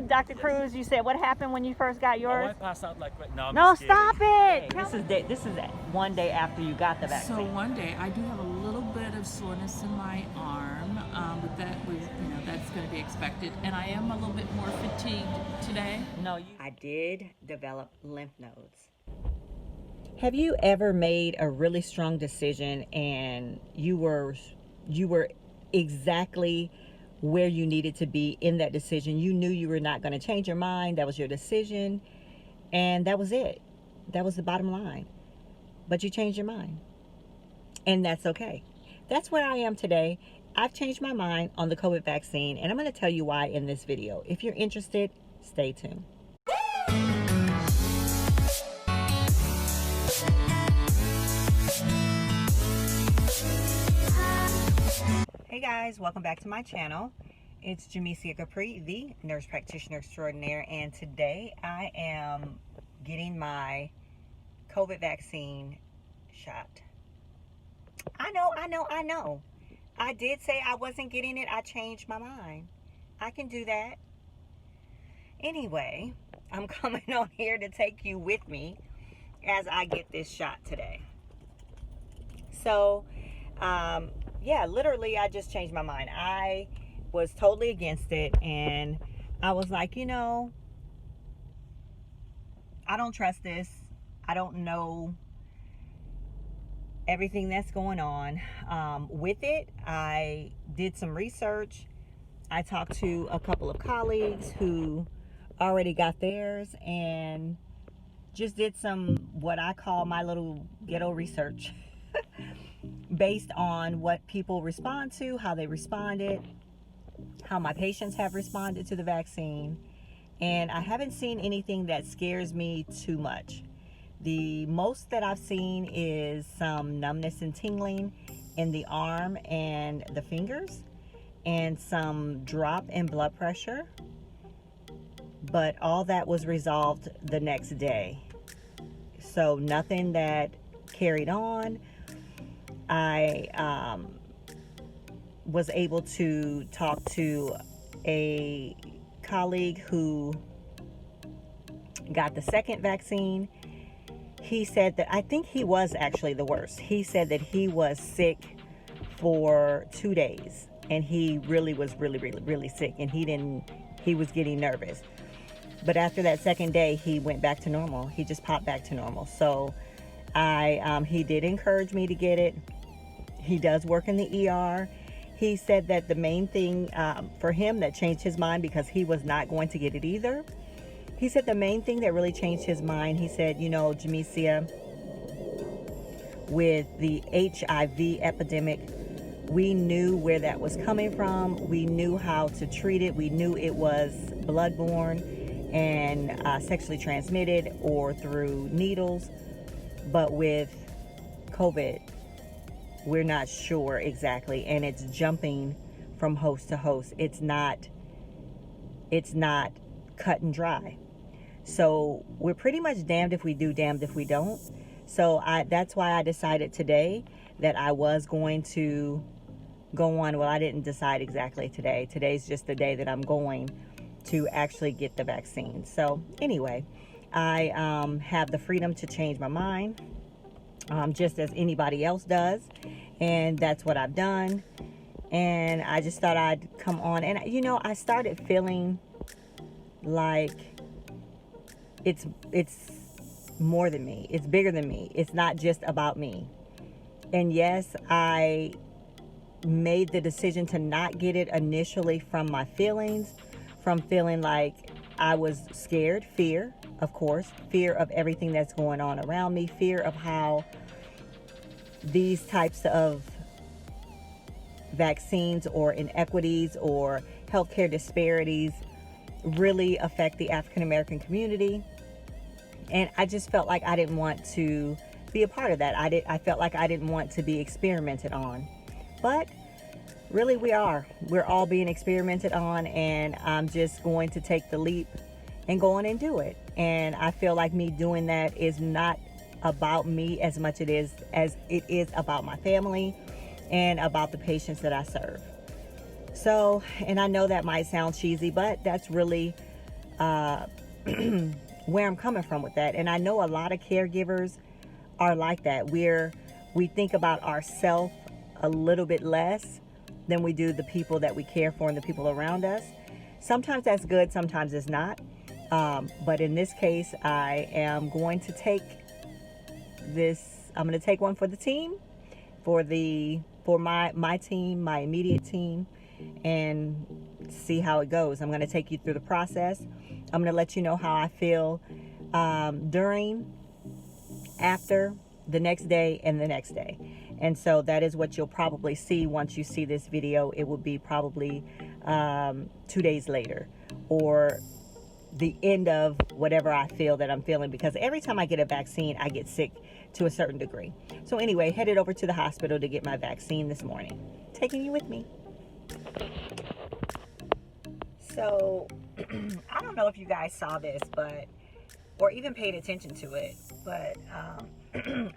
Dr. Cruz, you said what happened when you first got yours? I passed out like right now. No, stop it. This is one day after you got the vaccine. So one day I do have a little bit of soreness in my arm, but that's going to be expected, and I am a little bit more fatigued today. I did develop lymph nodes. Have you ever made a really strong decision and you were exactly where you needed to be in that decision? You knew you were not going to change your mind. That was your decision, and that was it. That was the bottom line. But you changed your mind, and that's okay. That's where I am today. I've changed my mind on the COVID vaccine, and I'm going to tell you why in this video. If you're interested, stay tuned. Hey guys, welcome back to my channel. It's Jemecia Capri, the Nurse Practitioner Extraordinaire, and today I am getting my COVID vaccine shot. I know. I did say I wasn't getting it. I changed my mind. I can do that. Anyway, I'm coming on here to take you with me as I get this shot today. So, yeah, literally, I just changed my mind. I was totally against it, and I was like, I don't trust this. I don't know everything that's going on. With it, I did some research. I talked to a couple of colleagues who already got theirs and just did some, what I call my little ghetto research. Based on what people respond to, how they responded, how my patients have responded to the vaccine. And I haven't seen anything that scares me too much. The most that I've seen is some numbness and tingling in the arm and the fingers, and some drop in blood pressure. But all that was resolved the next day. So nothing that carried on. I was able to talk to a colleague who got the second vaccine. He said that, I think he was actually the worst. He said that he was sick for 2 days, and he really was really sick, and he was getting nervous. But after that second day, he went back to normal. He just popped back to normal. So he did encourage me to get it. He does work in the ER. He said that the main thing for him that changed his mind, because he was not going to get it either. He said the main thing that really changed his mind, he said, Jemecia, with the HIV epidemic, we knew where that was coming from. We knew how to treat it. We knew it was bloodborne and sexually transmitted or through needles. But with COVID, we're not sure exactly, and it's jumping from host to host. It's not cut and dry. So we're pretty much damned if we do, damned if we don't. So that's why I decided today that I was going to go on. Well, I didn't decide exactly today. Today's just the day that I'm going to actually get the vaccine. So anyway, I have the freedom to change my mind. Just as anybody else does, and that's what I've done. And I just thought I'd come on, and I started feeling like it's more than me. It's bigger than me. It's not just about me. And yes, I made the decision to not get it initially from my feelings, from feeling like I was scared, fear, of course, fear of everything that's going on around me, fear of how these types of vaccines or inequities or healthcare disparities really affect the African American community. And I just felt like I didn't want to be a part of that. I felt like I didn't want to be experimented on. But really we're all being experimented on, and I'm just going to take the leap and go on and do it. And I feel like me doing that is not about me as much as it is about my family and about the patients that I serve. So, and I know that might sound cheesy, but that's really where I'm coming from with that. And I know a lot of caregivers are like that. We think about ourselves a little bit less than we do the people that we care for and the people around us. Sometimes that's good, sometimes it's not. But in this case, I am going to take I'm going to take one for the team, for my team, my immediate team, and see how it goes. I'm going to take you through the process. I'm going to let you know how I feel during, after, the next day, and the next day. And so that is what you'll probably see once you see this video. It will be probably 2 days later, or the end of whatever I feel that I'm feeling, because every time I get a vaccine, I get sick to a certain degree. So anyway, headed over to the hospital to get my vaccine this morning. Taking you with me. So I don't know if you guys saw this, or even paid attention to it, but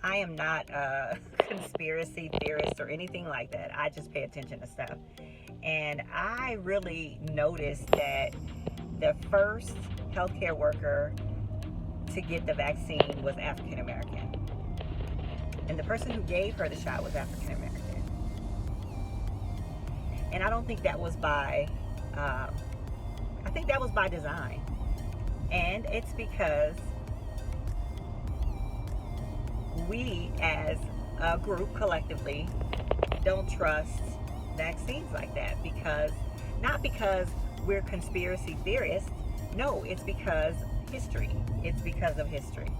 I am not a conspiracy theorist or anything like that. I just pay attention to stuff. And I really noticed that the first healthcare worker to get the vaccine was African American. And the person who gave her the shot was African American. And I don't think that was I think that was by design. And it's because we as a group collectively don't trust vaccines like that, not because we're conspiracy theorists. No, it's because history. It's because of history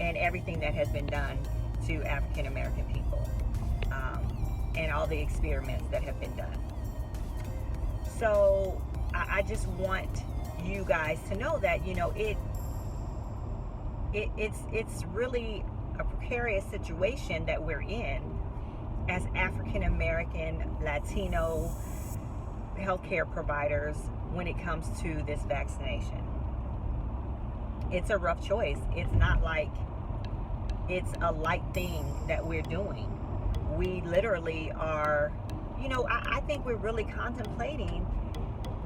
and everything that has been done to African American people, and all the experiments that have been done. So I just want you guys to know that, it's really a precarious situation that we're in as African American, Latino healthcare providers when it comes to this vaccination. It's a rough choice. It's not like it's a light thing that we're doing. We literally are, I think we're really contemplating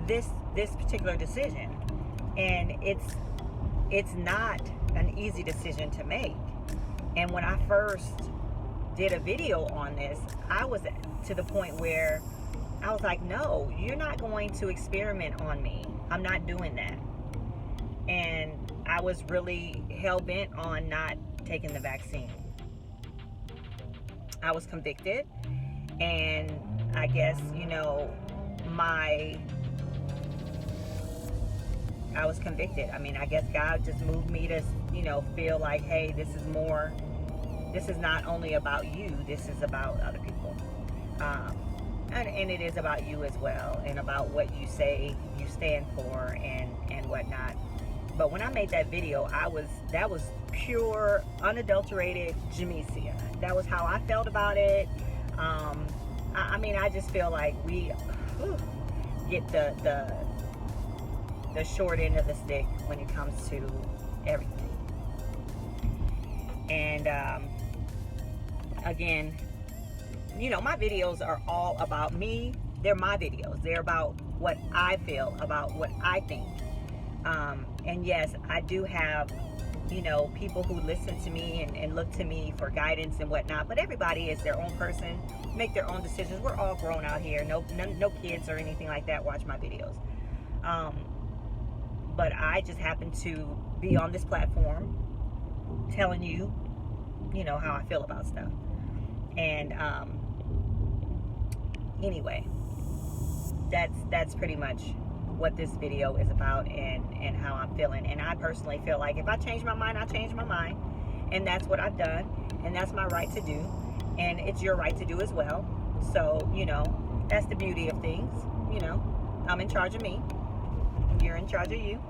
this particular decision, and it's not an easy decision to make. And when I first did a video on this, I was to the point where I was like, no, you're not going to experiment on me. I'm not doing that. And I was really hell-bent on not taking the vaccine. I was convicted, and I guess, I was convicted. I mean, I guess God just moved me to, feel like, hey, this is not only about you, this is about other people. And it is about you as well, and about what you say you stand for and whatnot. But when I made that video, that was pure, unadulterated Jemecia. That was how I felt about it. I just feel like we get the short end of the stick when it comes to everything. And again, my videos are all about me. They're my videos. They're about what I feel, about what I think. And yes, I do have, people who listen to me and look to me for guidance and whatnot. But everybody is their own person, make their own decisions. We're all grown out here. No kids or anything like that watch my videos. But I just happen to be on this platform telling you, how I feel about stuff. And anyway, that's pretty much what this video is about, and how I'm feeling. And I personally feel like if I change my mind, I change my mind. And that's what I've done. And that's my right to do. And it's your right to do as well. So, that's the beauty of things. I'm in charge of me. You're in charge of you.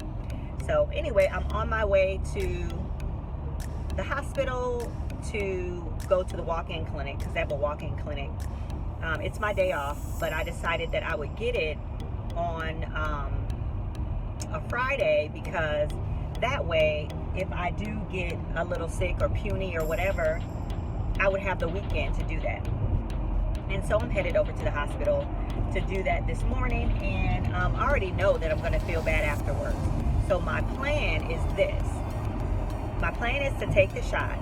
So anyway, I'm on my way to the hospital to go to the walk-in clinic, because I have a walk-in clinic. It's my day off, but I decided that I would get it on a Friday, because that way, if I do get a little sick or puny or whatever, I would have the weekend to do that. And so I'm headed over to the hospital to do that this morning, and I already know that I'm going to feel bad afterwards. So my plan is this. My plan is to take the shot,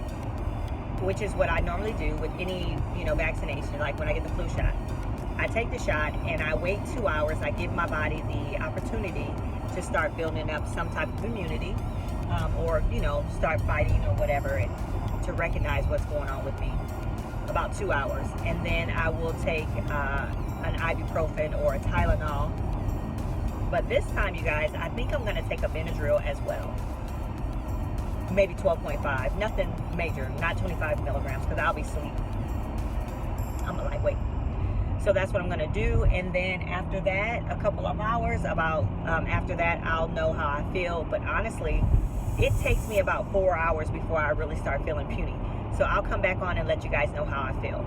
which is what I normally do with any, vaccination, like when I get the flu shot. I take the shot and I wait 2 hours. I give my body the opportunity to start building up some type of immunity, or, start fighting or whatever, and to recognize what's going on with me. About 2 hours. And then I will take an ibuprofen or a Tylenol. But this time, you guys, I think I'm going to take a Benadryl as well. Maybe 12.5. Nothing major. Not 25 milligrams, because I'll be asleep. I'm a lightweight. So that's what I'm going to do. And then after that, a couple of hours, after that, I'll know how I feel. But honestly, it takes me about 4 hours before I really start feeling puny. So I'll come back on and let you guys know how I feel.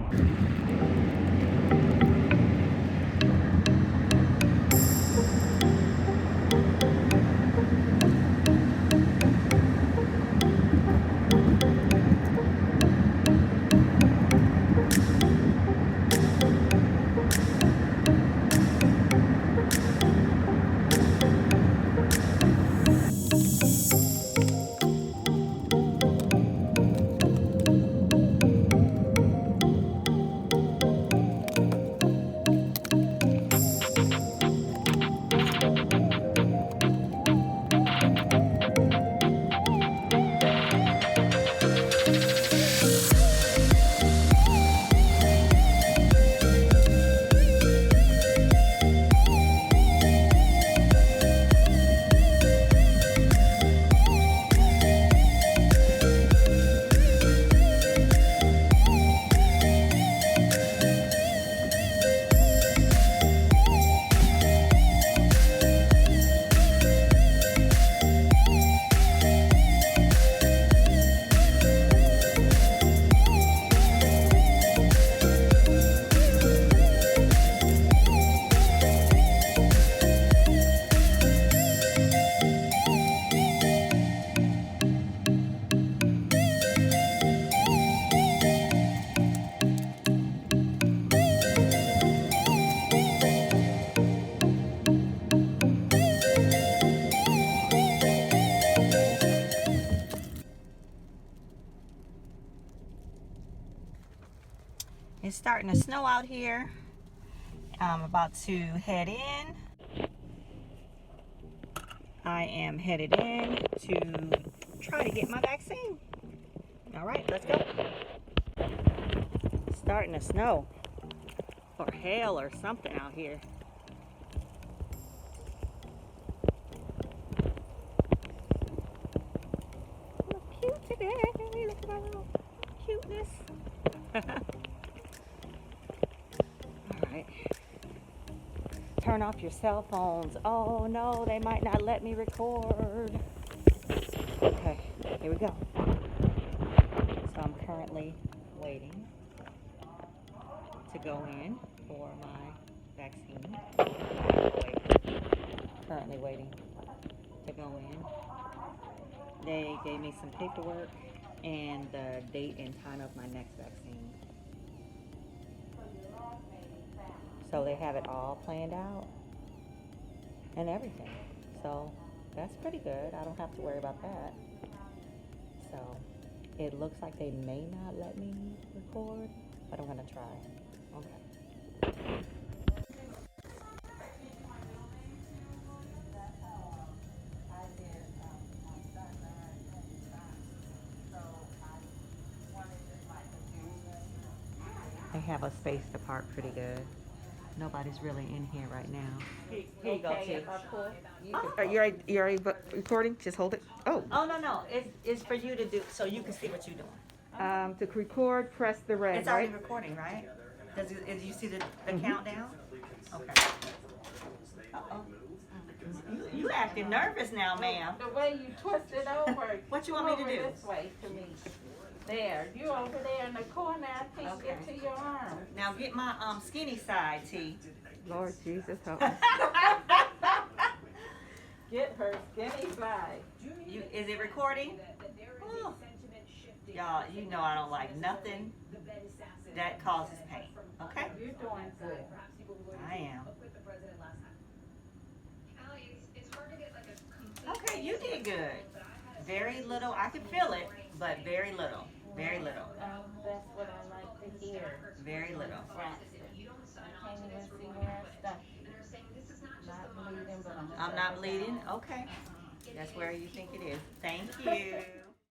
It's starting to snow out here. I'm about to head in. I am headed in to try to get my vaccine. All right, let's go. It's starting to snow, or hail or something out here. Look cute today. Look at my little cuteness. Alright. Turn off your cell phones. Oh no, they might not let me record. Okay, here we go. So I'm currently waiting to go in for my vaccine. Currently waiting to go in. They gave me some paperwork and the date and time of my next vaccine. So they have it all planned out and everything. So that's pretty good. I don't have to worry about that. So it looks like they may not let me record, but I'm gonna try. Okay. They have us spaced apart pretty good. Nobody's really in here right now. Here you go, T. You already recording? Just hold it. Oh. Oh, no. It's for you to do, so you can see what you're doing. To record, press the red, It's right? already recording, right? Does you see the countdown? Okay. Uh-oh. You acting nervous now, ma'am. The way you twist it over. What you want me to do? This way to me. There. You over there in the corner. I can't get to your arm. Now get my skinny side, T. Lord Jesus, help me. Get her skinny side. Is it recording? Oh. Y'all, you know I don't like nothing that causes pain. Okay? You're doing good. I am. Okay, you did good. Very little. I can feel it, but very little. Very little. That's what I like to hear. Very little. Fraxy. I can't even see where I stuck. Not bleeding, but I'm not bleeding? Okay. That's where you think it is. Thank you.